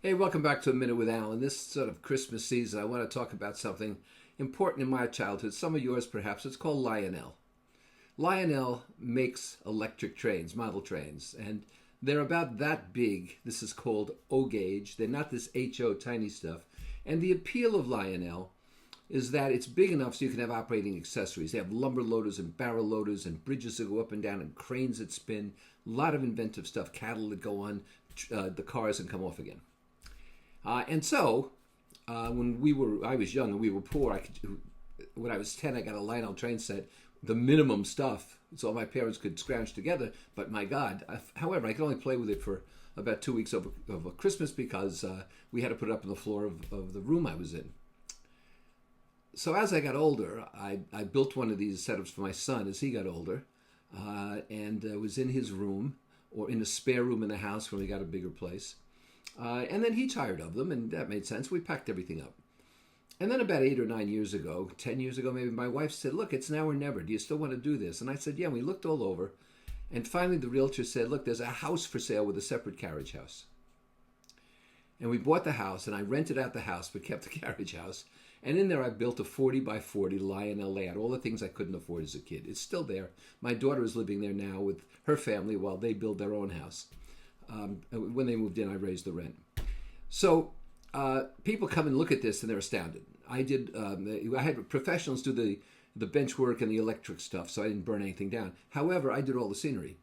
Hey, welcome back to A Minute with Alan. This sort of Christmas season, I want to talk about something important in my childhood, some of yours perhaps. It's called Lionel. Lionel makes electric trains, model trains, and they're about that big. This is called O gauge. They're not this HO tiny stuff. And the appeal of Lionel is that it's big enough so you can have operating accessories. They have lumber loaders and barrel loaders and bridges that go up and down and cranes that spin. A lot of inventive stuff, cattle that go on the cars and come off again. When I was young and we were poor. When I was 10, I got a Lionel train set, the minimum stuff, so all my parents could scrounge together. But my God, however, I could only play with it for about 2 weeks of a Christmas because we had to put it up on the floor of the room I was in. So as I got older, I built one of these setups for my son as he got older, and was in his room or in a spare room in the house when we got a bigger place. And then he tired of them, and that made sense. We packed everything up. And then about 8 or 9 years ago, 10 years ago maybe, my wife said, look, it's now or never. Do you still want to do this? And I said, yeah. And we looked all over. And finally the realtor said, look, there's a house for sale with a separate carriage house. And we bought the house, and I rented out the house but kept the carriage house. And in there I built a 40 by 40 Lionel layout, all the things I couldn't afford as a kid. It's still there. My daughter is living there now with her family while they build their own house. When they moved in, I raised the rent. So people come and look at this, and they're astounded. I had professionals do the bench work and the electric stuff, so I didn't burn anything down. However, I did all the scenery,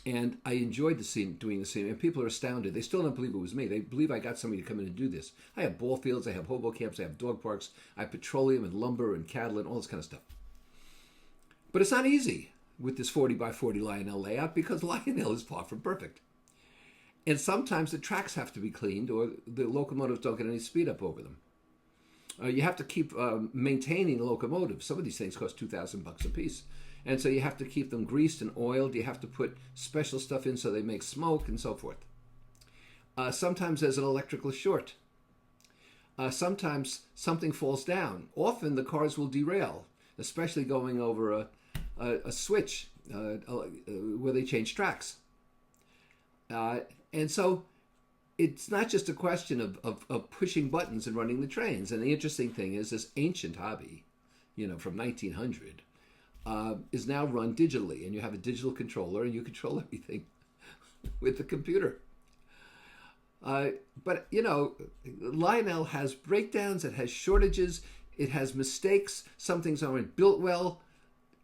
and I enjoyed doing the scenery. And people are astounded. They still don't believe it was me. They believe I got somebody to come in and do this. I have ball fields, I have hobo camps, I have dog parks, I have petroleum and lumber and cattle and all this kind of stuff. But it's not easy with this 40 by 40 Lionel layout because Lionel is far from perfect. And sometimes the tracks have to be cleaned or the locomotives don't get any speed up over them. You have to keep maintaining the locomotives. Some of these things cost $2,000 a piece. And so you have to keep them greased and oiled. You have to put special stuff in so they make smoke and so forth. Sometimes there's an electrical short. Sometimes something falls down. Often the cars will derail, especially going over a switch where they change tracks. And so it's not just a question of pushing buttons and running the trains. And the interesting thing is this ancient hobby, from 1900, is now run digitally. And you have a digital controller and you control everything with the computer. But Lionel has breakdowns, it has shortages, it has mistakes, some things aren't built well.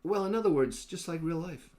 Well, in other words, just like real life.